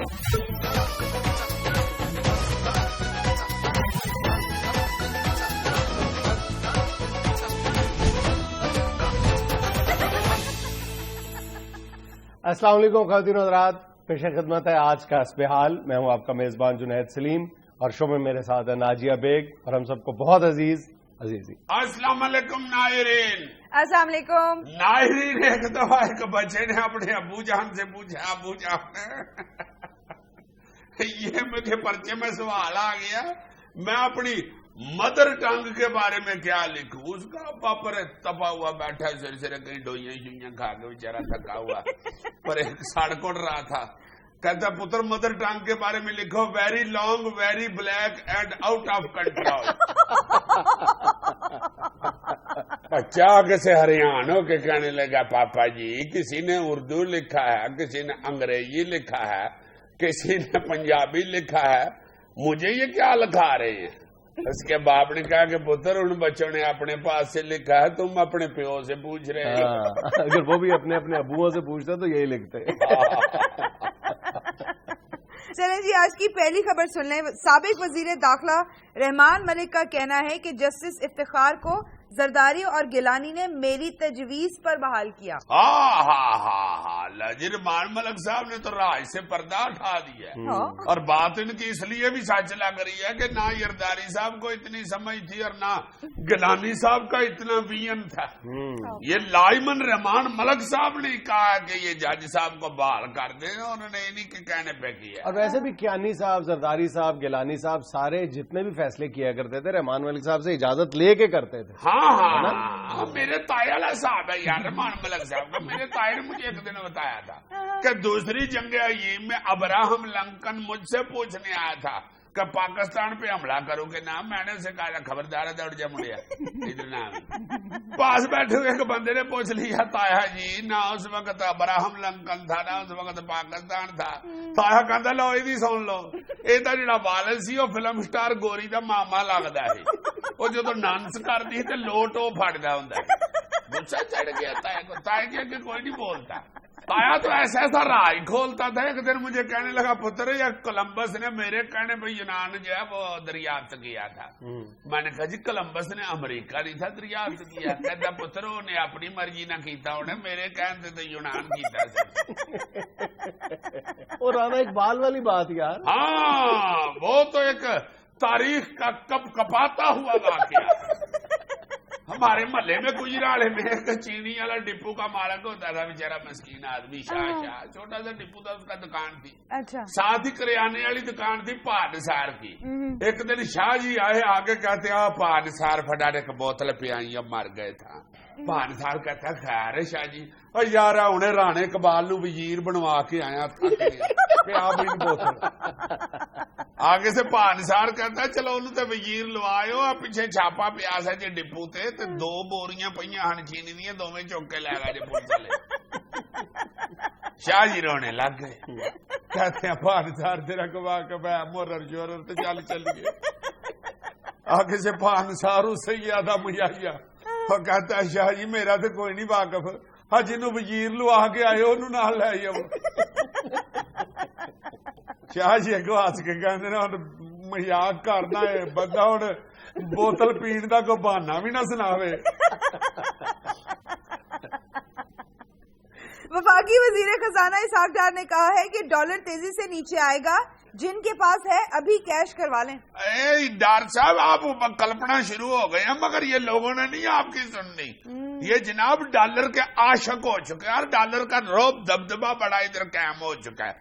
السلام علیکم خواتین و حضرات، پیش خدمت ہے آج کا حسب حال. میں ہوں آپ کا میزبان جنید سلیم اور شو میں میرے ساتھ ہے ناجیہ بیگ اور ہم سب کو بہت عزیز. السلام علیکم ناظرین. السلام علیکم ناظرین. ایک دفعہ ایک بچے نے اپنے ابو جان سے پوچھا، ابو جان یہ مجھے پرچے میں سوال آ گیا، میں اپنی مدر ٹنگ کے بارے میں کیا لکھوں؟ اس کا پاپر تپا ہوا بیٹھا سر سر کہیں ڈوئیاں شوئیاں کھا کے بیچارہ تھکا ہوا پر ایک سڑ کوٹ رہا تھا. کہتا پتر مدر ٹنگ کے بارے میں لکھو، very long, very black and out of control. بچہ کسی ہریانوں کے کہنے لگا پاپا جی کسی نے اردو لکھا ہے، کسی نے انگریزی لکھا ہے، کسی نے پنجابی لکھا ہے، مجھے یہ کیا لکھا رہے ہیں؟ اس کے باپ نے کہا کہ پتر ان بچوں نے اپنے پاس سے لکھا ہے، تم اپنے پیو سے پوچھ رہے ہیں. اگر وہ بھی اپنے اپنے ابوؤں سے پوچھتے تو یہی لکھتے. چلیں جی، آج کی پہلی خبر سن لیں. سابق وزیر داخلہ رحمان ملک کا کہنا ہے کہ جسٹس افتخار کو زرداری اور گیلانی نے میری تجویز پر بحال کیا. رحمان ملک صاحب نے تو راج سے پردہ اٹھا دیا ہے اور بات ان کی اس لیے بھی سچ لگ رہی ہے کہ نہ زرداری صاحب کو اتنی سمجھ تھی اور نہ گیلانی صاحب کا اتنا وین تھا. یہ لائمن رحمان ملک صاحب نے کہا کہ یہ جج صاحب کو بحال کر دیں، انہوں نے انہی کے کہنے پہ کیا. اور ویسے بھی کیانی صاحب، زرداری صاحب، گیلانی صاحب سارے جتنے بھی فیصلے کیا کرتے تھے رحمان ملک صاحب سے اجازت لے کے کرتے تھے. ہاں میرے تایا والا صاحب ہے یار رحمان ملک صاحب کا. میرے تایا نے مجھے ایک دن بتایا تھا کہ دوسری جنگ عظیم میں ابراہم لنکن مجھ سے پوچھنے آیا تھا کہ پاکستان پہ حملہ کرو کہ نہ. میں نے اسے کہا خبردار ہے دوڑ جا مڑیا ادھر نہ. پاس بیٹھے ہوئے ایک بندے نے پوچھ لیا تایا جی نہ اس وقت ابراہم لنکن تھا نہ اس وقت پاکستان تھا. تایا کہتا لو یہ سن لو، یہ تو جڑا والد سی وہ فلم سٹار گوری دا ماما لگتا ہے، وہ جدو ڈانس کرتی تو لوٹ وہ پھڑتا ہوں. غصہ چڑھ گیا تایا کو، تایا کے اگے کوئی نہیں بولتا. تایا تو ایسا ایسا راج کھولتا تھا. ایک دن مجھے کہنے لگا پتر یا کولمبس نے میرے کہنے پہ یونان جو ہے وہ دریافت کیا تھا. میں نے کہا جی کولمبس نے امریکہ نہیں تھا دریافت کیا. کہتا پتر انہیں اپنی مرضی نہ کیتا، انہیں میرے کہنے تو یونان کیتا. اور رانا اقبال والی بات یار، ہاں وہ تو ایک تاریخ کا کپ کپاتا ہوا واقعہ. ہمارے محلے میں گجرالے میں ایک چینی والا ڈپو کا مالک ہوتا تھا، بیچارہ مسکین آدمی، شاہ چھوٹا سا ڈپو تھا، اس کا دکان تھی. ساتھ ہی کریانے والی دکان تھی پانسار کی. ایک دن شاہ جی آئے، آگے کہتے ہیں پانسار پھٹانے کی بوتل پیائی، اب مر گئے تھا. پانسار کہتا ہے خیر ہے شاہ جی. اور یار انہیں رانے اقبال نو وزیر بنوا کے آیا بوتل. آگے سے پانسار کہتا ہے چلو انہوں تے وزیر لواؤ. پیچھے چھاپا پیا سا جی ڈپو تے 2 بوریاں پہ ہن چینی دیا، دونوں چوک کے لے گا جی پولیس. شاہ جی رونے لگ گئے، کہتے ہیں پانسار تیرا کما کبا مرر شورر تو چل چلیے. آگے سے پانسار اس سے زیادہ مجھایا اور کہتا ہے شاہ جی میرا تو کوئی نہیں واقف، ہاں جنوں وزیر لوا کے آئے انہوں نہ لے آؤ. شاہ جی اگو ہس کے کہتے مزاق کرنا ہے بندہ، ہوں بوتل پین کا کوئی بہانا بھی نہ سناوے. وفاقی وزیر خزانہ اسحاق ڈار نے کہا ہے کہ ڈالر تیزی سے نیچے آئے گا، جن کے پاس ہے ابھی کیش کروا لیں. ڈار صاحب آپ کلپنا شروع ہو گئے ہیں، مگر یہ لوگوں نے نہیں آپ کی سننی. یہ جناب ڈالر کے عاشق ہو چکے ہیں اور ڈالر کا روب دبدبا بڑا ادھر قائم ہو چکا ہے.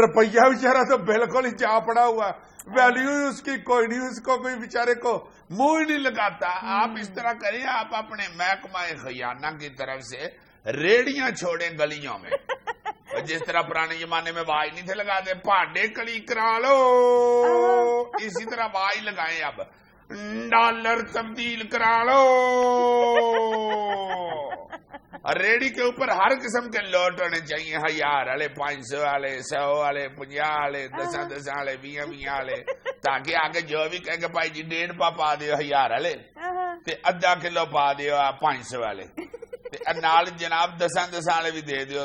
روپیہ بیچارہ تو بالکل ہی جا پڑا ہوا، ویلیو اس کی کوئی نہیں، اس کو کوئی بیچارے کو منہ ہی نہیں لگاتا. آپ اس طرح کریں، آپ اپنے محکمہ خزانہ کی طرف سے ریڑیاں چھوڑیں گلیوں میں، جس طرح پرانے زمانے میں واج نہیں تھے لگاتے پانڈے کڑی کرا لو، اسی طرح واج لگائیں. اب ڈالر تبدیل کرا لو. اور ریڑی کے اوپر ہر قسم کے لوٹ ہونے چاہیے، 1000 والے، 500 والے، 100 والے، 50 والے، 10 والے، 20 والے، تاکہ آگے جو بھی کہے کہ بھائی جی 1.5 پا دیو 1000 والے تے ادھا کلو پا دیو 500 والے، نال جناب 10 والے بھی دے دیو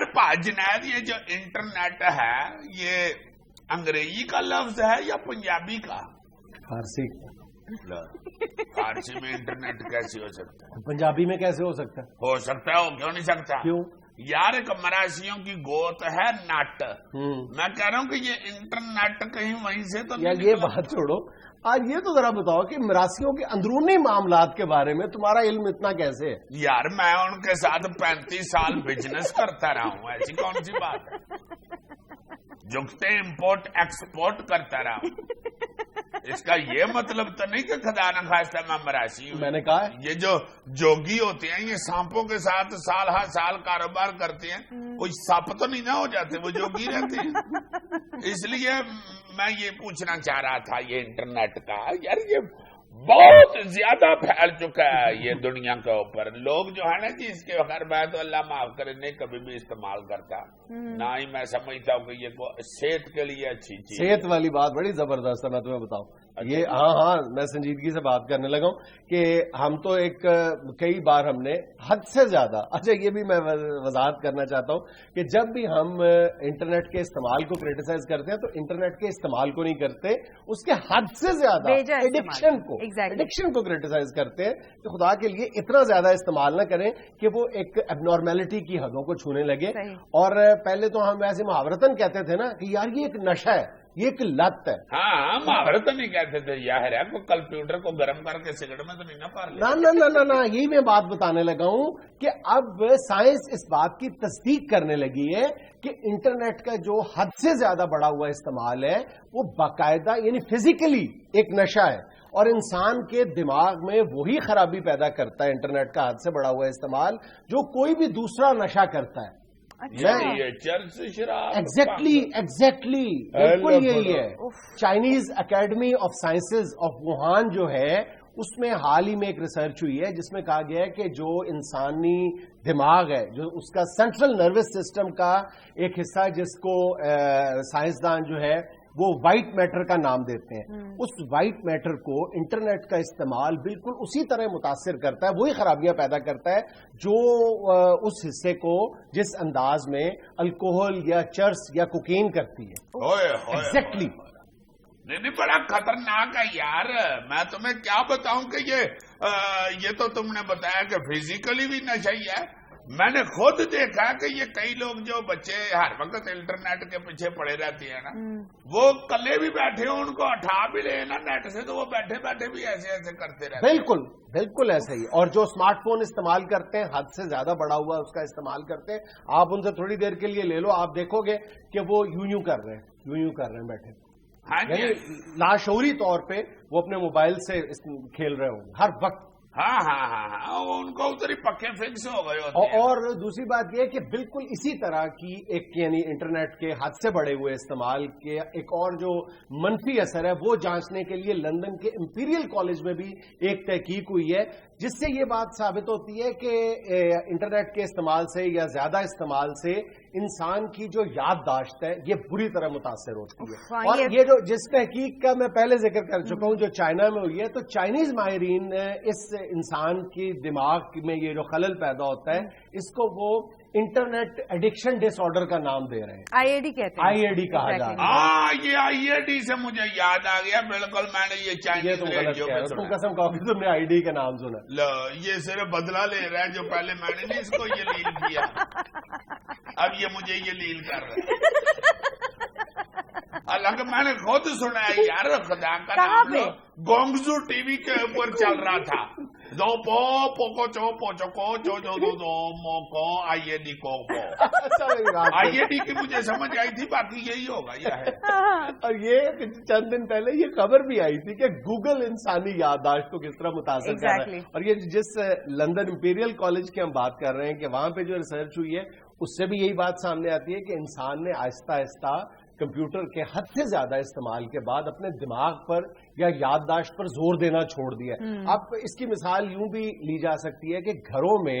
یار جنید یہ جو انٹرنیٹ ہے یہ انگریزی کا لفظ ہے یا پنجابی کا؟ فارسی. فارسی میں انٹرنیٹ کیسے ہو سکتا ہے؟ پنجابی میں کیسے ہو سکتا ہے؟ ہو سکتا ہے, وہ کیوں نہیں سکتا؟ کیوں؟ یار ایک مراسیوں کی گوت ہے نٹ, میں کہہ رہا ہوں کہ یہ انٹرنیٹ کہیں وہیں سے تو یار یہ بات چھوڑو, آج یہ تو ذرا بتاؤ کہ مراسیوں کے اندرونی معاملات کے بارے میں تمہارا علم اتنا کیسے ہے؟ یار میں ان کے ساتھ 35 سال بزنس کرتا رہا ہوں, ایسی کون سی بات ہے؟ جگتے امپورٹ ایکسپورٹ کرتا رہا ہوں, اس کا یہ مطلب تو نہیں کہ خدا نہ خواستہ میں مراسی ہوں. میں نے کہا یہ جو جوگی ہوتے ہیں یہ سانپوں کے ساتھ سال ہر سال کاروبار کرتے ہیں, کوئی سانپ تو نہیں نہ ہو جاتے, وہ جوگی رہتے ہیں. اس لیے میں یہ پوچھنا چاہ رہا تھا یہ انٹرنیٹ کا, یار یہ بہت زیادہ پھیل چکا ہے یہ دنیا کے اوپر. لوگ جو ہے نا جی اس کے بغیر میں تو اللہ معاف کرے نہیں کبھی بھی استعمال کرتا, نہ ہی میں سمجھتا ہوں کہ یہ صحت کے لیے اچھی چیز. صحت والی بات بڑی زبردست ہے, میں تمہیں بتاؤں یہ. ہاں میں سنجیدگی سے بات کرنے لگا ہوں کہ ہم تو کئی بار ہم نے حد سے زیادہ, اچھا یہ بھی میں وضاحت کرنا چاہتا ہوں کہ جب بھی ہم انٹرنیٹ کے استعمال کو کریٹیسائز کرتے ہیں تو انٹرنیٹ کے استعمال کو نہیں کرتے, اس کے حد سے زیادہ ایڈکشن کو کریٹیسائز کرتے ہیں کہ خدا کے لیے اتنا زیادہ استعمال نہ کریں کہ وہ ایک اب نارمیلٹی کی حدوں کو چھونے لگے. اور پہلے تو ہم ایسے محاورتاً کہتے تھے نا کہ یار یہ ایک نشہ ہے, یہ ایک لت ہے. ہاں محاورتاً نہیں کہتے تھے, یار ہے کو کمپیوٹر کو گرم کر کے سگڑ میں تو نہیں نہ پار لیا. نہ یہی میں بات بتانے لگا ہوں کہ اب سائنس اس بات کی تصدیق کرنے لگی ہے کہ انٹرنیٹ کا جو حد سے زیادہ بڑا ہوا استعمال ہے وہ باقاعدہ یعنی فزیکلی ایک نشہ ہے, اور انسان کے دماغ میں وہی خرابی پیدا کرتا ہے انٹرنیٹ کا حد سے بڑا ہوا استعمال جو کوئی بھی دوسرا نشہ کرتا ہے. ایگزیکٹلی بالکل یہی ہے. Chinese academy of sciences of Wuhan جو ہے اس میں حال ہی میں ایک ریسرچ ہوئی ہے جس میں کہا گیا ہے کہ جو انسانی دماغ ہے, جو اس کا سینٹرل نروس سسٹم کا ایک حصہ جس کو سائنسدان جو ہے وہ وائٹ میٹر کا نام دیتے ہیں, اس وائٹ میٹر کو انٹرنیٹ کا استعمال بالکل اسی طرح متاثر کرتا ہے, وہی خرابیاں پیدا کرتا ہے جو اس حصے کو جس انداز میں الکوہل یا چرس یا کوکین کرتی ہے. ایگزیکٹلی نہیں بڑا خطرناک ہے یار. میں تمہیں کیا بتاؤں کہ یہ تو تم نے بتایا کہ فزیکلی بھی نشہ ہی ہے. میں نے خود دیکھا کہ یہ کئی لوگ جو بچے ہر وقت انٹرنیٹ کے پیچھے پڑے رہتے ہیں نا, وہ کلے بھی بیٹھے ہوں ان کو اٹھا بھی لے نا نیٹ سے تو وہ بیٹھے بیٹھے بھی ایسے کرتے رہتے ہیں. بالکل ایسا ہی. اور جو اسمارٹ فون استعمال کرتے ہیں حد سے زیادہ بڑا ہوا اس کا استعمال کرتے ہیں, آپ ان سے تھوڑی دیر کے لیے لے لو, آپ دیکھو گے کہ وہ یوں کر رہے ہیں بیٹھے, یعنی لاشعوری طور پہ وہ اپنے موبائل سے کھیل رہے ہوں ہر وقت. ہاں ان کو ادھر ہی پکے فکس ہو گئے ہوتے ہیں. اور دوسری بات یہ کہ بالکل اسی طرح کی ایک یعنی انٹرنیٹ کے حد سے بڑے ہوئے استعمال کے ایک اور جو منفی اثر ہے وہ جانچنے کے لیے لندن کے امپیریل کالج میں بھی ایک تحقیق ہوئی ہے جس سے یہ بات ثابت ہوتی ہے کہ انٹرنیٹ کے استعمال سے یا زیادہ استعمال سے انسان کی جو یادداشت ہے یہ بری طرح متاثر ہوتی ہے. اور یہ جو جس تحقیق کا میں پہلے ذکر کر چکا ہوں جو چائنا میں ہوئی ہے, تو چائنیز ماہرین اس انسان کی دماغ میں یہ جو خلل پیدا ہوتا ہے اس کو وہ انٹرنیٹ ایڈکشن ڈس آرڈر کا نام دے رہے ہیں, IAD کہتے ہیں. IAD کہا جاتا ہے. ہاں یہ IAD سے مجھے یاد آ گیا, بالکل میں نے یہ چائنیز ریڈیو پہ سنا. قسم کہو کہ تم نے IAD کا نام سنا. یہ صرف بدلہ لے رہا ہے جو پہلے میں نے نہیں اس کو یہ لیل کیا, اب یہ مجھے یہ لیل کر رہا ہے. حالانکہ میں نے خود سنا ہے یار, خدا کا نام لو, گونگزو ٹی وی کے اوپر چل رہا تھا, دو پو پوکو چو پوچو کو چو جو دو دو مو کو IAD کو پو. IAD کی مجھے سمجھ آئی تھی, باقی یہی ہوگا یہ ہے. اور یہ چند دن پہلے یہ خبر بھی آئی تھی کہ گوگل انسانی یادداشت کو کس طرح متاثر کر رہا ہے. اور یہ جس لندن امپیریل کالج کی ہم بات کر رہے ہیں کہ وہاں پہ جو ریسرچ ہوئی ہے اس سے بھی یہی بات سامنے آتی ہے کہ انسان نے آہستہ آہستہ کمپیوٹر کے حد سے زیادہ استعمال کے بعد اپنے دماغ پر یا یادداشت پر زور دینا چھوڑ دیا. اب اس کی مثال یوں بھی لی جا سکتی ہے کہ گھروں میں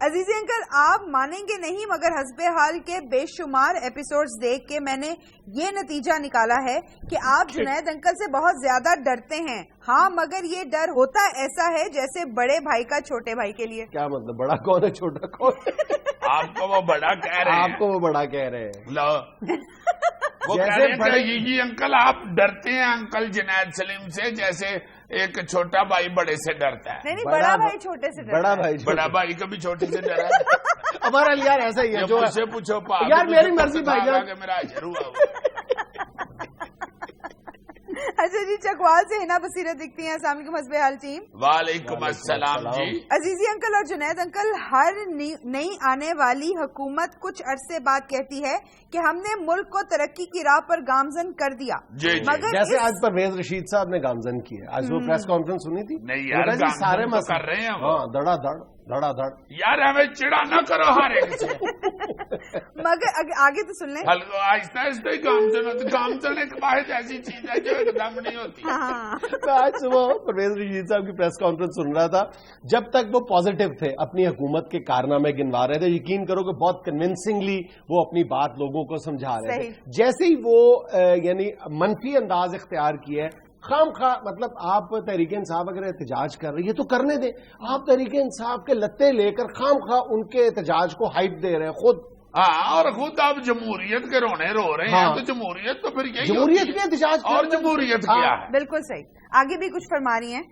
عزیزی انکل آپ مانیں گے نہیں مگر حسب حال کے بے شمار ایپیسوڈز دیکھ کے میں نے یہ نتیجہ نکالا ہے کہ آپ جنید انکل سے بہت زیادہ ڈرتے ہیں. ہاں مگر یہ ڈر ہوتا ایسا ہے جیسے بڑے بھائی کا چھوٹے بھائی کے لیے. کیا مطلب بڑا کون ہے چھوٹا کون ہے؟ آپ کو وہ بڑا کہہ رہے ہیں. آپ کو وہ بڑا کہہ رہے ہیں. لو وہ کہہ رہے ہیں کہ یہ انکل آپ ڈرتے ہیں انکل جنید سلیم سے جیسے ایک چھوٹا بھائی بڑے سے ڈرتا ہے. نہیں بڑا بھائی چھوٹے سے ڈرتا ہے. بڑا بھائی کبھی چھوٹے سے ڈرا ہے؟ ہمارا یار ایسا ہی ہے. جو مجھ سے پوچھو یار میری مرضی بھائی جان کہ میرا اجر ہوا. اچھا جی چکوال سے ہنا بصیرت دکھتی ہیں. السلام علیکم حسب حال ٹیم. وعلیکم السلام جی. عزیزی انکل اور جنید انکل ہر نئی آنے والی حکومت کچھ عرصے بعد کہتی ہے کہ ہم نے ملک کو ترقی کی راہ پر گامزن کر دیا. مگر جیسے آج پرویز رشید صاحب نے گامزن کی ہے. آج وہ پریس کانفرنس سنی تھی. نہیں یار سارے کر رہے ہیں. ہاں دڑا دڑ دڑا دڑ. یار ہمیں چڑا نہ کرو ہر ایک سے. مگر آگے تو سن لیں. آہستہ آہستہ ہی گامزن ہوتی. گامزن ایک واحد ایسی چیز ہے جو ایک دم نہیں ہوتی. میں آج صبح پرویز رشید صاحب کی پریس کانفرنس سن رہا تھا. جب تک وہ پازیٹو تھے اپنی حکومت کے کارنامے گنوا رہے تھے, یقین کرو کہ بہت کنونسنگلی وہ اپنی بات لوگوں کو سمجھا رہے تھے. جیسے ہی وہ یعنی منفی انداز اختیار کیا ہے, خام خواہ مطلب آپ تحریک انصاف اگر احتجاج کر رہی ہے تو کرنے دیں. آپ تحریک انصاف کے لتے لے کر خام خواہ ان کے احتجاج کو ہائپ دے رہے ہیں خود. ہاں اور خود آپ جمہوریت کے رونے رو رہے ہیں. تو جمہوریت تو پھر یہی جمہوریت کے احتجاج اور جمہوریت کیا ہے. بالکل صحیح. آگے بھی کچھ فرما رہی ہیں,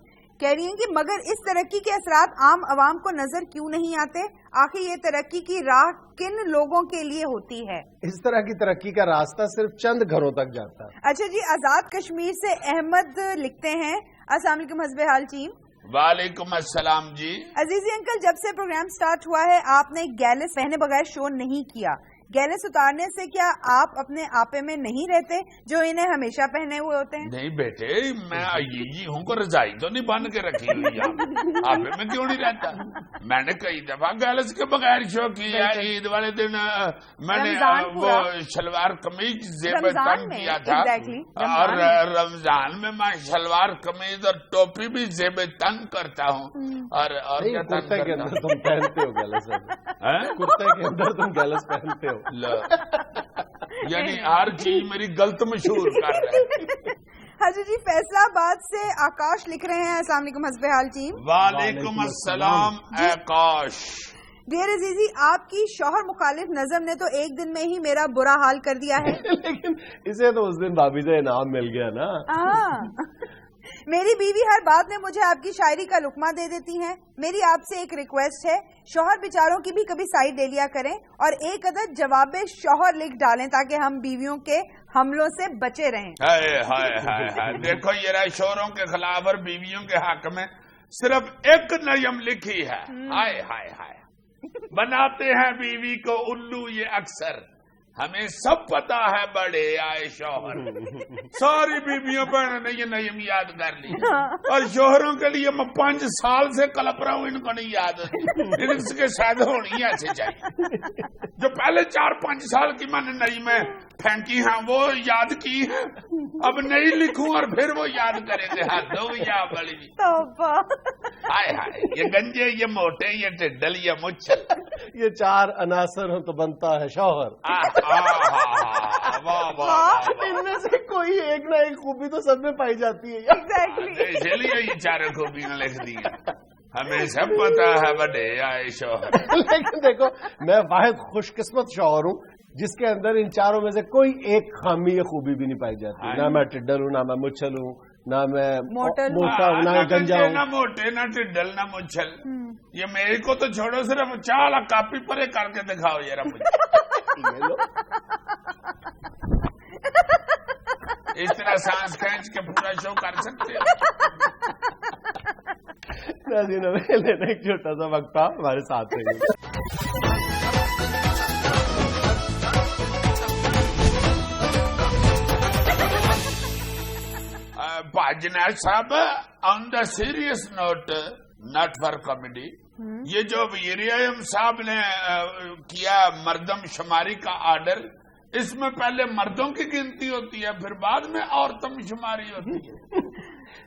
کہہ رہی ہیں کہ مگر اس ترقی کے اثرات عام عوام کو نظر کیوں نہیں آتے؟ آخر یہ ترقی کی راہ کن لوگوں کے لیے ہوتی ہے؟ اس طرح کی ترقی کا راستہ صرف چند گھروں تک جاتا ہے. اچھا جی آزاد کشمیر سے احمد لکھتے ہیں. السلام علیکم حسب حال ٹیم. وعلیکم السلام جی. عزیزی انکل جب سے پروگرام سٹارٹ ہوا ہے آپ نے گیلس پہنے بغیر شو نہیں کیا. گیلس اتارنے سے کیا آپ اپنے آپے میں نہیں رہتے جو انہیں ہمیشہ پہنے ہوئے ہوتے ہیں؟ نہیں بیٹے میں یہ ہوں کو رضائی تو نہیں بن کے رکھی ہوئی. آپے میں کیوں نہیں رہتا؟ میں نے کئی دفعہ گیلس کے بغیر شو کیا. عید والے دن میں نے وہ شلوار قمیض زیب تن کیا تھا, اور رمضان میں میں شلوار قمیض اور ٹوپی بھی زیب تن کرتا ہوں. اور کیا کرتے کے اندر تم پہنتے ہو گیلس؟ کرتے کے اندر تم گیلس پہنتے ہو؟ یعنی ہر چیز میری غلط مشہور کر رہے ہیں. حضرت جی فیصلہ آباد سے آکاش لکھ رہے ہیں. السلام علیکم حسب حال ٹیم. وعلیکم السلام آکاش. ڈیئر عزیزی آپ کی شوہر مخالف نظم نے تو ایک دن میں ہی میرا برا حال کر دیا ہے. لیکن اسے تو اس دن بھابھی سے انعام مل گیا نا. میری بیوی ہر بات میں مجھے آپ کی شاعری کا لقمہ دے دیتی ہیں. میری آپ سے ایک ریکویسٹ ہے, شوہر بیچاروں کی بھی کبھی سائیڈ لے لیا کریں اور ایک عدد جواب شوہر لکھ ڈالیں تاکہ ہم بیویوں کے حملوں سے بچے رہیں. دیکھو یہ رہا شوہروں کے خلاف اور بیویوں کے حق میں صرف ایک نظم لکھی ہے. ہائے ہائے ہائے بناتے ہیں بیوی کو الو یہ اکثر, ہمیں سب پتا ہے بڑے آئے شوہر. ساری بیویوں بہنوں نے یہ نظم یاد کر لی اور شوہروں کے لیے میں 5 سال سے کلپ رہا ہوں, ان کو نہیں یاد ہوتی. ان کے شاید ہونی ایسے چاہیے. جو پہلے 4-5 سال کی میں نے نظمیں پھینکی ہیں وہ یاد کی ہیں, اب نہیں لکھوں اور پھر وہ یاد کریں گے. ہاتھوں یا بڑی ہائے ہائے یہ گنجے یہ موٹے یہ ٹڈل یہ مچھل, یہ 4 عناصر ہو تو بنتا ہے شوہر. ان میں سے کوئی ایک نہ ایک خوبی تو سب میں پائی جاتی ہے. اسی لیے یہ 4 خوبیاں لکھ دی ہیں. ہمیں سب پتا ہے بڑے آئے شوہر. لیکن دیکھو میں واحد خوش قسمت شوہر ہوں جس کے اندر ان 4 میں سے کوئی ایک خامی یا خوبی بھی نہیں پائی جاتی. نہ میں ٹڈل ہوں, نہ میں مچھل ہوں, نہ میں موٹا ہوں, نہ گنجا ہوں. نہ موٹے نہ ٹڈل نہ مچھل. یہ میرے کو تو چھوڑو, صرف 4 کاپی پرے کر کے دکھاؤ ذرا مجھے. اس طرح سانس کھینچ کے پورا شو کر سکتے ہیں. لینا ایک چھوٹا سا وقفہ, ہمارے ساتھ رہیے. Junaid Sahab on the serious note, not for comedy, یہ جو وزیر اعظم صاحب نے کیا مردم شماری کا آرڈر, اس میں پہلے مردوں کی گنتی ہوتی ہے پھر بعد میں عورتوں شماری ہوتی ہے.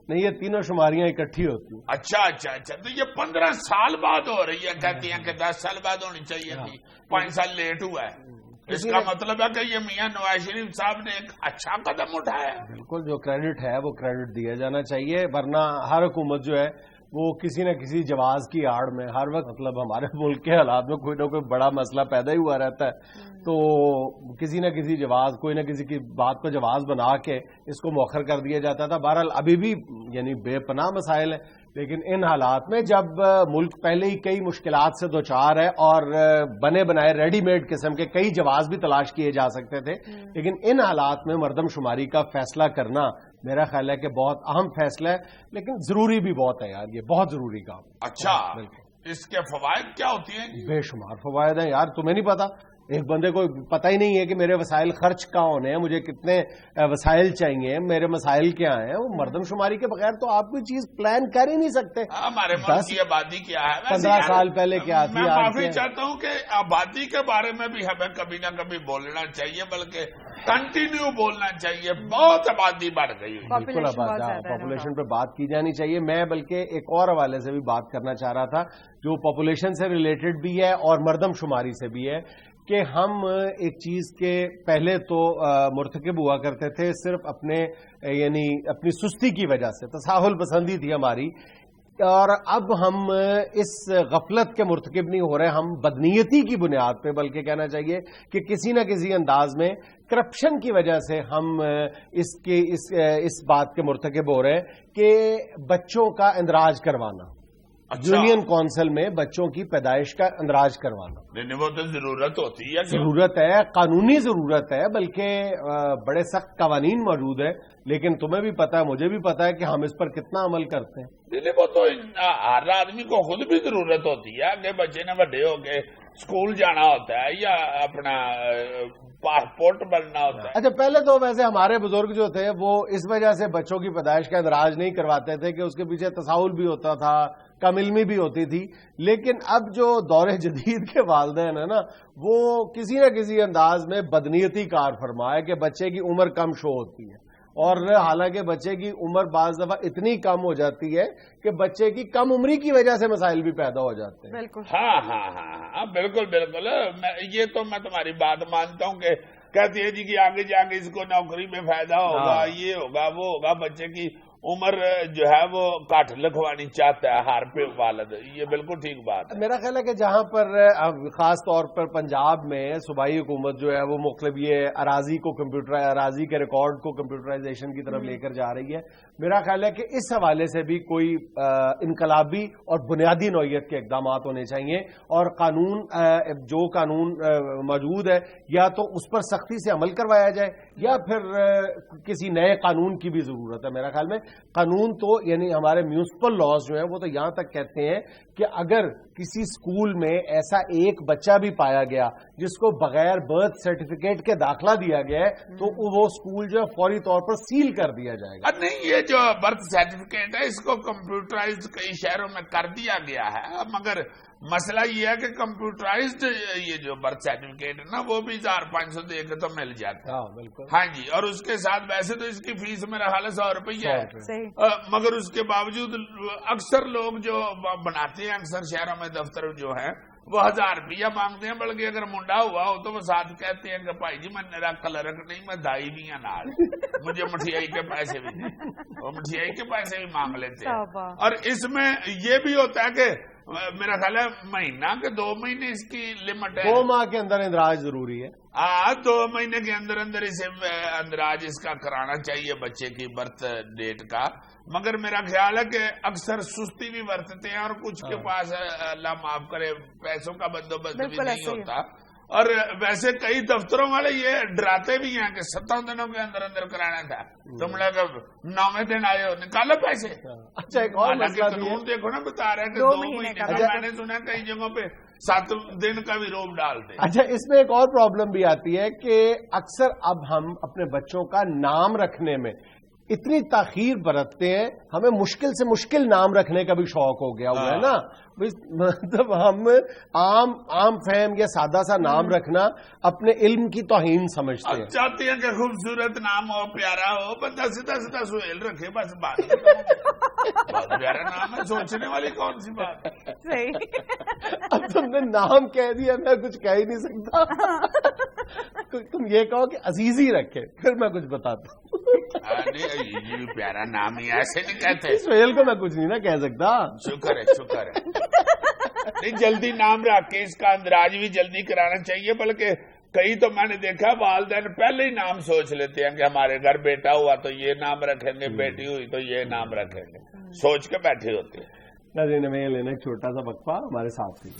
نہیں یہ تینوں شماریاں اکٹھی ہوتی ہیں. اچھا اچھا اچھا. تو یہ 15 سال بعد ہو رہی ہے, کہتی ہیں کہ 10 سال بعد ہونی چاہیے تھی, 5 سال لیٹ ہوا ہے. اس کا مطلب ہے کہ یہ میاں نواز شریف صاحب نے ایک اچھا قدم اٹھایا. بالکل, جو کریڈٹ ہے وہ کریڈٹ دیا جانا چاہیے, ورنہ ہر حکومت جو ہے وہ کسی نہ کسی جواز کی آڑ میں ہر وقت, مطلب ہمارے ملک کے حالات میں کوئی نہ کوئی بڑا مسئلہ پیدا ہی ہوا رہتا ہے, تو کسی نہ کسی جواز, کوئی نہ کسی کی بات کو جواز بنا کے اس کو مؤخر کر دیا جاتا تھا. بہرحال ابھی بھی یعنی بے پناہ مسائل ہیں, لیکن ان حالات میں جب ملک پہلے ہی کئی مشکلات سے دوچار ہے اور بنے بنائے ریڈی میڈ قسم کے کئی جواز بھی تلاش کیے جا سکتے تھے, لیکن ان حالات میں مردم شماری کا فیصلہ کرنا میرا خیال ہے کہ بہت اہم فیصلہ ہے, لیکن ضروری بھی بہت ہے یار, یہ بہت ضروری کام. اچھا, اس کے فوائد کیا ہوتی ہیں؟ بے شمار فوائد ہیں یار, تمہیں نہیں پتا. ایک بندے کو پتہ ہی نہیں ہے کہ میرے وسائل خرچ کہاں ہونے ہیں, مجھے کتنے وسائل چاہیے, میرے مسائل کیا ہیں. وہ مردم شماری کے بغیر تو آپ کوئی چیز پلان کر ہی نہیں سکتے. ہمارے ملک کی آبادی کیا ہے, 15 سال پہلے کیا تھی. میں معافی چاہتا ہوں کہ آبادی کے بارے میں بھی ہمیں کبھی نہ کبھی بولنا چاہیے, بلکہ کنٹینیو بولنا چاہیے. بہت آبادی بڑھ گئی. بالکل, پاپولیشن پہ بات کی جانی چاہیے. میں بلکہ ایک اور حوالے سے بھی بات کرنا چاہ رہا تھا جو پاپولیشن سے ریلیٹڈ بھی ہے اور مردم شماری سے بھی ہے, کہ ہم ایک چیز کے پہلے تو مرتکب ہوا کرتے تھے صرف اپنے یعنی اپنی سستی کی وجہ سے, تساہل پسندی تھی ہماری, اور اب ہم اس غفلت کے مرتکب نہیں ہو رہے, ہم بدنیتی کی بنیاد پہ, بلکہ کہنا چاہیے کہ کسی نہ کسی انداز میں کرپشن کی وجہ سے ہم اس بات کے مرتکب ہو رہے ہیں کہ بچوں کا اندراج کروانا. یونین کونسل میں بچوں کی پیدائش کا اندراج کروانا. نہیں, وہ تو ضرورت ہوتی ہے, ضرورت ہے, قانونی ضرورت ہے, بلکہ بڑے سخت قوانین موجود ہیں, لیکن تمہیں بھی پتا ہے, مجھے بھی پتا ہے کہ ہم اس پر کتنا عمل کرتے ہیں. نہیں, وہ تو ہر آدمی کو خود بھی ضرورت ہوتی ہے کہ بچے نے بڑے ہو کے اسکول جانا ہوتا ہے یا اپنا پاسپورٹ بننا ہوتا ہے. اچھا, پہلے تو ویسے ہمارے بزرگ جو تھے وہ اس وجہ سے بچوں کی پیدائش کا اندراج نہیں کرواتے تھے کہ اس کے پیچھے تساہل بھی ہوتا تھا, کم علمی بھی ہوتی تھی. لیکن اب جو دور جدید کے والدین ہیں نا, وہ کسی نہ کسی انداز میں بدنیتی کار فرما ہے کہ بچے کی عمر کم شو ہوتی ہے, اور حالانکہ بچے کی عمر بعض دفعہ اتنی کم ہو جاتی ہے کہ بچے کی کم عمری کی وجہ سے مسائل بھی پیدا ہو جاتے ہیں. بالکل, ہاں ہاں ہاں بالکل بالکل. یہ تو میں تمہاری بات مانتا ہوں کہ کہتی ہے جی کہ آگے جا کے اس کو نوکری میں فائدہ ہوگا, یہ ہوگا, وہ ہوگا. بچے کی عمر جو ہے وہ کاٹ لکھوانی چاہتا ہے ہر پہ والد, یہ بالکل ٹھیک بات ہے. میرا خیال ہے کہ جہاں پر خاص طور پر پنجاب میں صوبائی حکومت جو ہے وہ مختلف یہ اراضی کے ریکارڈ کو کمپیوٹرائزیشن کی طرف لے کر جا رہی ہے, میرا خیال ہے کہ اس حوالے سے بھی کوئی انقلابی اور بنیادی نوعیت کے اقدامات ہونے چاہیے, اور جو قانون موجود ہے یا تو اس پر سختی سے عمل کروایا جائے یا پھر کسی نئے قانون کی بھی ضرورت ہے. میرا خیال میں قانون تو یعنی ہمارے میونسپل لاز جو ہیں وہ تو یہاں تک کہتے ہیں کہ اگر کسی اسکول میں ایسا ایک بچہ بھی پایا گیا جس کو بغیر برتھ سرٹیفکیٹ کے داخلہ دیا گیا ہے تو وہ اسکول جو ہے فوری طور پر سیل کر دیا جائے گا. نہیں, یہ جو برتھ سرٹیفکیٹ ہے اس کو کمپیوٹرائز کئی شہروں میں کر دیا گیا ہے, مگر مسئلہ یہ ہے کہ کمپیوٹرائزڈ یہ جو برتھ سرٹیفکیٹ ہے نا وہ بھی 1500 دے کے تو مل جاتا ہے. بالکل, ہاں جی, اور اس کے ساتھ ویسے تو اس کی فیس میرا حال 100 روپیہ ہے, مگر اس کے باوجود اکثر لوگ جو بناتے ہیں, اکثر شہروں میں دفتر جو ہیں وہ 1000 روپیہ مانگتے ہیں, بلکہ اگر منڈا ہوا ہو تو وہ ساتھ کہتے ہیں کہ بھائی جی میں میرا کلرک نہیں, میں دائی بھی ہوں نال, مجھے مٹھیائی کے پیسے بھی دیں. وہ مٹھیائی کے پیسے بھی مانگ لیتے ہیں. اور اس میں یہ بھی ہوتا ہے کہ میرا خیال ہے مہینہ کے 2 مہینے اس کی لمٹ ہے, 2 ماہ کے اندر اندراج ضروری ہے. 2 مہینے کے اندر اسے اندراج اس کا کرانا چاہیے بچے کی برتھ ڈیٹ کا, مگر میرا خیال ہے کہ اکثر سستی بھی برتتے ہیں اور کچھ کے پاس اللہ معاف کرے پیسوں کا بندوبست بھی نہیں ہوتا. اور ویسے کئی دفتروں والے یہ ڈراتے بھی ہیں کہ 7 دنوں کے اندر اندر کرانا تھا, تم لوگ 9ویں دن آئے ہو نکالو پیسے. اچھا, ایک اور مسئلہ بھی ہے, دیکھو نا بتا رہے ہیں کہ 2 مہینے کا, میں نے سنا کئی جگہوں پہ 7 دن کا بھی روپ ڈالتے. اچھا, اس میں ایک اور پرابلم بھی آتی ہے کہ اکثر اب ہم اپنے بچوں کا نام رکھنے میں اتنی تاخیر برتتے ہیں. ہمیں مشکل سے مشکل نام رکھنے کا بھی شوق ہو گیا ہوا ہے نا. مطلب ہم عام فہم یا سادہ سا نام رکھنا اپنے علم کی توہین سمجھتے ہیں. چاہتے ہیں کہ خوبصورت نام ہو, پیارا ہو, بندہ سیدھا سیدھا سہیل رکھے, بس بات بہت پیارا نام ہے, سوچنے والی کون سی بات ہے. صحیح. اب تم نے نام کہہ دیا, میں کچھ کہہ ہی نہیں سکتا. تم یہ کہو کہ عزیزی رکھے, پھر میں کچھ بتاتا ہوں. یہ پیارا نام ہی ایسے نہیں کہتے. سہیل کو میں کچھ نہیں نا کہہ سکتا. شکر ہے, شکر ہے. نہیں, جلدی نام رکھ کے اس کا اندراج بھی جلدی کرانا چاہیے. بلکہ کئی تو میں نے دیکھا والدین پہلے ہی نام سوچ لیتے ہیں کہ ہمارے گھر بیٹا ہوا تو یہ نام رکھیں گے, بیٹی ہوئی تو یہ نام رکھیں گے, سوچ کے بیٹھے ہوتے ہیں. ناظرین, ہمیں لینا ایک چھوٹا سا وقفہ, ہمارے ساتھ ہی.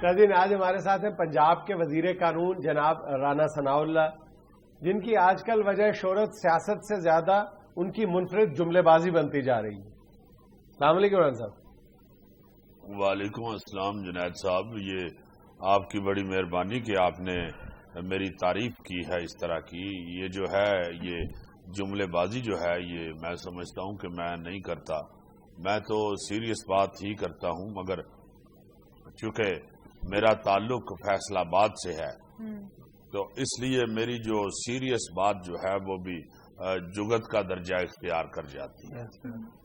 ناظرین, آج ہمارے ساتھ ہیں پنجاب کے وزیر قانون جناب رانا ثناء اللہ, جن کی آج کل وجہ شہرت سیاست سے زیادہ ان کی منفرد جملے بازی بنتی جا رہی ہے. السلام علیکم رانا صاحب. وعلیکم السلام جنید صاحب, یہ آپ کی بڑی مہربانی کہ آپ نے میری تعریف کی ہے اس طرح کی. یہ جو ہے, یہ جملے بازی جو ہے, یہ میں سمجھتا ہوں کہ میں نہیں کرتا. میں تو سیریس بات ہی کرتا ہوں, مگر چونکہ میرا تعلق فیصل آباد سے ہے تو اس لیے میری جو سیریس بات جو ہے وہ بھی جگت کا درجہ اختیار کر جاتی ہے.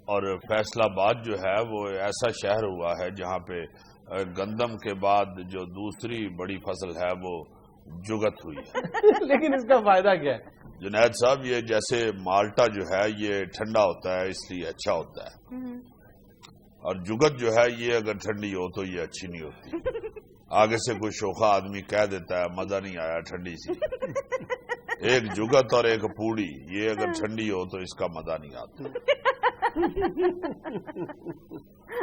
اور فیصل آباد جو ہے وہ ایسا شہر ہوا ہے جہاں پہ گندم کے بعد جو دوسری بڑی فصل ہے وہ جگت ہوئی ہے. لیکن اس کا فائدہ کیا ہے جنید صاحب؟ یہ جیسے مالٹا جو ہے یہ ٹھنڈا ہوتا ہے اس لیے اچھا ہوتا ہے, اور جگت جو ہے یہ اگر ٹھنڈی ہو تو یہ اچھی نہیں ہوتی. آگے سے کوئی شوخا آدمی کہہ دیتا ہے مزہ نہیں آیا ٹھنڈی سی. ایک جگت اور ایک پوڑی, یہ اگر ٹھنڈی ہو تو اس کا مزہ نہیں آتا.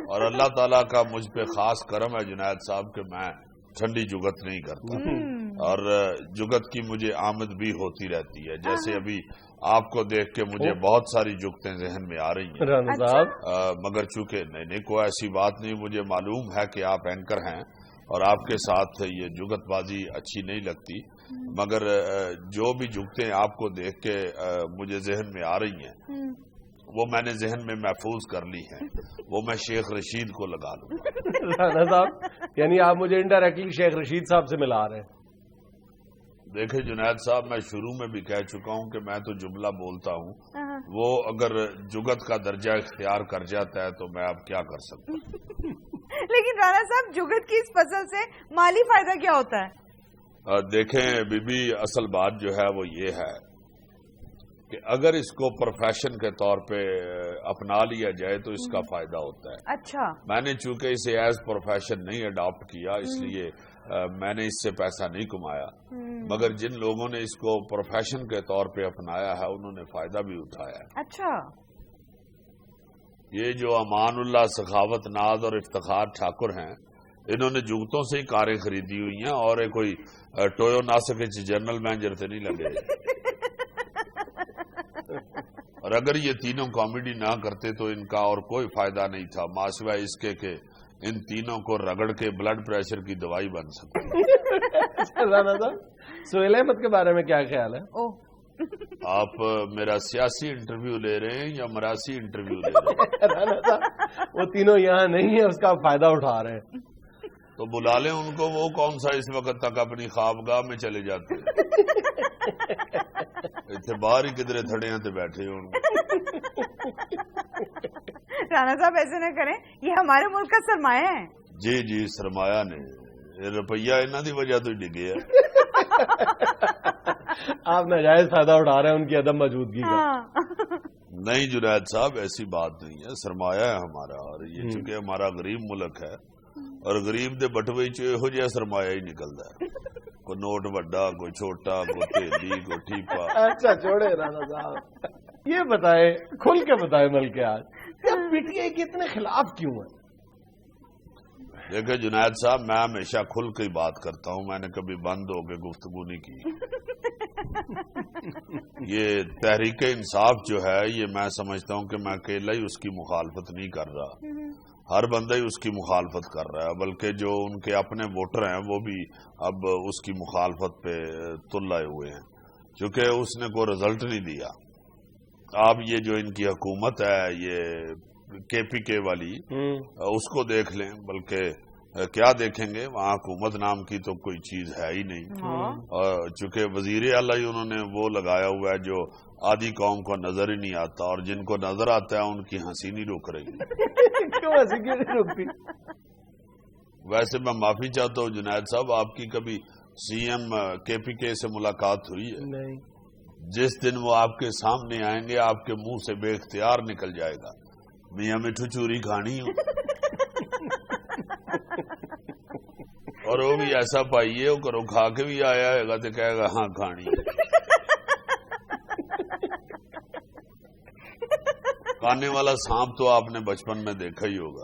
اور اللہ تعالیٰ کا مجھ پہ خاص کرم ہے جنید صاحب کہ میں ٹھنڈی جگت نہیں کرتا, اور جگت کی مجھے آمد بھی ہوتی رہتی ہے. جیسے ابھی آپ کو دیکھ کے مجھے بہت ساری جگتیں ذہن میں آ رہی ہیں رانا صاحب. مگر چونکہ نہیں کوئی ایسی بات نہیں, مجھے معلوم ہے کہ آپ اینکر ہیں اور آپ کے ساتھ یہ جگت بازی اچھی نہیں لگتی, مگر جو بھی جگتیں آپ کو دیکھ کے مجھے ذہن میں آ رہی ہیں وہ میں نے ذہن میں محفوظ کر لی ہیں, وہ میں شیخ رشید کو لگا لوں گا. رانا صاحب, یعنی آپ مجھے انڈائریکٹلی شیخ رشید صاحب سے ملا رہے ہیں. دیکھیں جنید صاحب, میں شروع میں بھی کہہ چکا ہوں کہ میں تو جملہ بولتا ہوں, وہ اگر جگت کا درجہ اختیار کر جاتا ہے تو میں اب کیا کر سکتا ہوں. لیکن رانا صاحب, جگت کی اس فصل سے مالی فائدہ کیا ہوتا ہے؟ دیکھیں بی بی, اصل بات جو ہے وہ یہ ہے کہ اگر اس کو پروفیشن کے طور پہ اپنا لیا جائے تو اس کا فائدہ ہوتا ہے. اچھا. میں نے چونکہ اسے ایز پروفیشن نہیں اڈاپٹ کیا, اس لیے میں نے اس سے پیسہ نہیں کمایا, مگر جن لوگوں نے اس کو پروفیشن کے طور پہ اپنایا ہے انہوں نے فائدہ بھی اٹھایا ہے. اچھا. یہ جو امان اللہ سخاوت ناز اور افتخار ٹھاکر ہیں, انہوں نے جگتوں سے ہی کاریں خریدی ہوئی ہیں, اور کوئی ٹویو ناسک جنرل مینیجر سے نہیں لگے. اور اگر یہ تینوں کامیڈی نہ کرتے تو ان کا اور کوئی فائدہ نہیں تھا, ماسوائے اس کے کہ ان تینوں کو رگڑ کے بلڈ پریشر کی دوائی بن سکتی. رانا صاحب, سہیل احمد کے بارے میں کیا خیال ہے؟ آپ میرا سیاسی انٹرویو لے رہے ہیں یا مراسی انٹرویو لے رہے ہیں؟ رانا صاحب, وہ تینوں یہاں نہیں ہیں, اس کا فائدہ اٹھا رہے ہیں. تو بلا لیں ان کو, وہ کون سا اس وقت تک اپنی خوابگاہ میں چلے جاتے ہیں. اتنے باہر ہی کدھر تھڑے ہیں بیٹھے ہوں. رانا صاحب ایسے نہ کریں, یہ ہمارے ملک کا سرمایہ ہے. جی جی, سرمایہ نے روپیہ انہوں کی وجہ تو ڈگے ہے. آپ ناجائز فائدہ اٹھا رہے ہیں ان کی عدم موجودگی کا. نہیں جنید صاحب, ایسی بات نہیں ہے, سرمایہ ہے ہمارا, اور یہ چونکہ ہمارا غریب ملک ہے, اور غریب دے بٹوے یہو جہا سرمایہ ہی نکلتا ہے. کوئی نوٹ وڈا, کوئی چھوٹا, کوئی تھیلی, کوئی ٹھیپا. اچھا چھوڑے رانا صاحب, یہ بتائے, کھل کے بتائے ملک آج پی ٹی آئی کے اتنے خلاف کیوں ہیں؟ دیکھیں جنید صاحب, میں ہمیشہ کھل کے ہی بات کرتا ہوں, میں نے کبھی بند ہو کے گفتگو نہیں کی. یہ تحریک انصاف جو ہے, یہ میں سمجھتا ہوں کہ میں اکیلا ہی اس کی مخالفت نہیں کر رہا. ہر بندہ ہی اس کی مخالفت کر رہا ہے، بلکہ جو ان کے اپنے ووٹر ہیں وہ بھی اب اس کی مخالفت پہ تل لائے ہوئے ہیں، چونکہ اس نے کوئی رزلٹ نہیں دیا۔ آپ یہ جو ان کی حکومت ہے یہ KPK والی، اس کو دیکھ لیں، بلکہ کیا دیکھیں گے، وہاں حکومت نام کی تو کوئی چیز ہے ہی نہیں، اور چونکہ وزیر اعلیٰ ہی انہوں نے وہ لگایا ہوا ہے جو آدھی قوم کو نظر ہی نہیں آتا، اور جن کو نظر آتا ہے ان کی ہنسی نہیں رک رہی۔ کیوں ہنسی کیوں نہیں رکتی؟ ویسے میں معافی چاہتا ہوں جنید صاحب، آپ کی کبھی CM KPK سے ملاقات ہوئی ہے؟ نہیں۔ جس دن وہ آپ کے سامنے آئیں گے آپ کے منہ سے بے اختیار نکل جائے گا، میاں مٹھو چوری کھانی ہو، اور وہ بھی ایسا پائیے وہ کرو کھا کے بھی آیا ہے گا تو کہے گا ہاں کھانی ہے۔ کھانے والا سانپ تو آپ نے بچپن میں دیکھا ہی ہوگا۔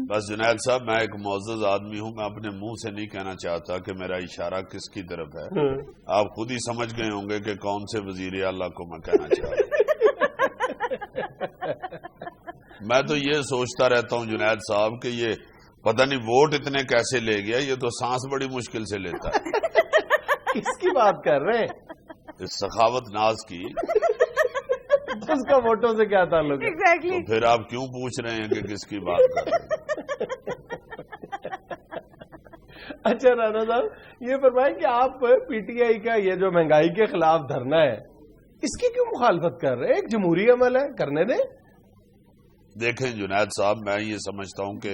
بس جنید صاحب، میں ایک معزز آدمی ہوں، میں اپنے منہ سے نہیں کہنا چاہتا کہ میرا اشارہ کس کی طرف ہے، آپ خود ہی سمجھ گئے ہوں گے کہ کون سے وزیر اعلیٰ کو میں کہنا چاہتا ہوں۔ میں تو یہ سوچتا رہتا ہوں جنید صاحب کہ یہ پتہ نہیں ووٹ اتنے کیسے لے گیا، یہ تو سانس بڑی مشکل سے لیتا ہے۔ کس کی بات کر رہے ہیں؟ اس سخاوت ناز کی۔ اس کا ووٹوں سے کیا تعلق ہے؟ ایگزیکٹلی۔ تو پھر آپ کیوں پوچھ رہے ہیں کہ کس کی بات کر رہے ہیں؟ اچھا رانا صاحب، یہ فرمائیں کہ آپ PTI کا یہ جو مہنگائی کے خلاف دھرنا ہے، اس کی کیوں مخالفت کر رہے ہیں؟ ایک جمہوری عمل ہے، کرنے دیں۔ دیکھیں جنید صاحب، میں یہ سمجھتا ہوں کہ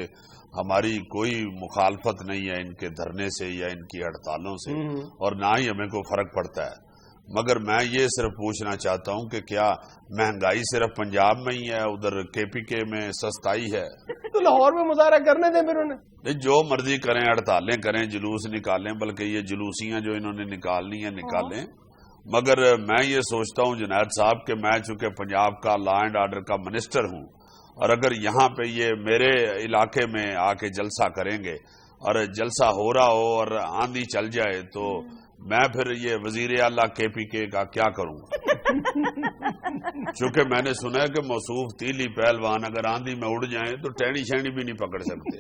ہماری کوئی مخالفت نہیں ہے ان کے دھرنے سے یا ان کی ہڑتالوں سے، اور نہ ہی ہمیں کوئی فرق پڑتا ہے، مگر میں یہ صرف پوچھنا چاہتا ہوں کہ کیا مہنگائی صرف پنجاب میں ہی ہے، ادھر KPK میں سستائی ہے؟ تو لاہور میں مظاہرہ کرنے دیں پھر انہیں۔ جو مرضی کریں، ہڑتالیں کریں، جلوس نکالیں، بلکہ یہ جلوسیاں جو انہوں نے نکالنی ہیں نکالیں، مگر میں یہ سوچتا ہوں جنید صاحب کہ میں چونکہ پنجاب کا لا اینڈ آرڈر کا منسٹر ہوں، اور اگر یہاں پہ یہ میرے علاقے میں آ کے جلسہ کریں گے اور جلسہ ہو رہا ہو اور آندھی چل جائے تو میں پھر یہ وزیر اعلیٰ KPK کا کیا کروں گا؟ چونکہ میں نے سنا ہے کہ موصوف تیلی پہلوان اگر آندھی میں اڑ جائیں تو ٹہنی شہنی بھی نہیں پکڑ سکتے،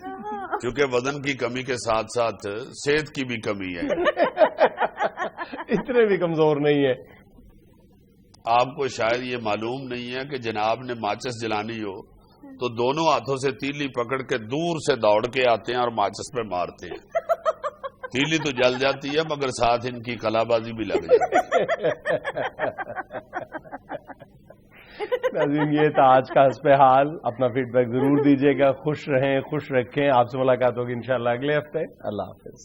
کیونکہ وزن کی کمی کے ساتھ ساتھ صحت کی بھی کمی ہے۔ اتنے بھی کمزور نہیں ہے۔ آپ کو شاید یہ معلوم نہیں ہے کہ جناب نے ماچس جلانی ہو تو دونوں ہاتھوں سے تیلی پکڑ کے دور سے دوڑ کے آتے ہیں اور ماچس پہ مارتے ہیں۔ تیلی تو جل جاتی ہے مگر ساتھ ان کی کلا بازی بھی لگ جاتی ہے۔ ناظرین، یہ تھا آج کا حسب حال۔ اپنا فیڈ بیک ضرور دیجیے گا۔ خوش رہیں، خوش رکھیں۔ آپ سے ملاقات ہوگی انشاءاللہ اگلے ہفتے۔ اللہ حافظ۔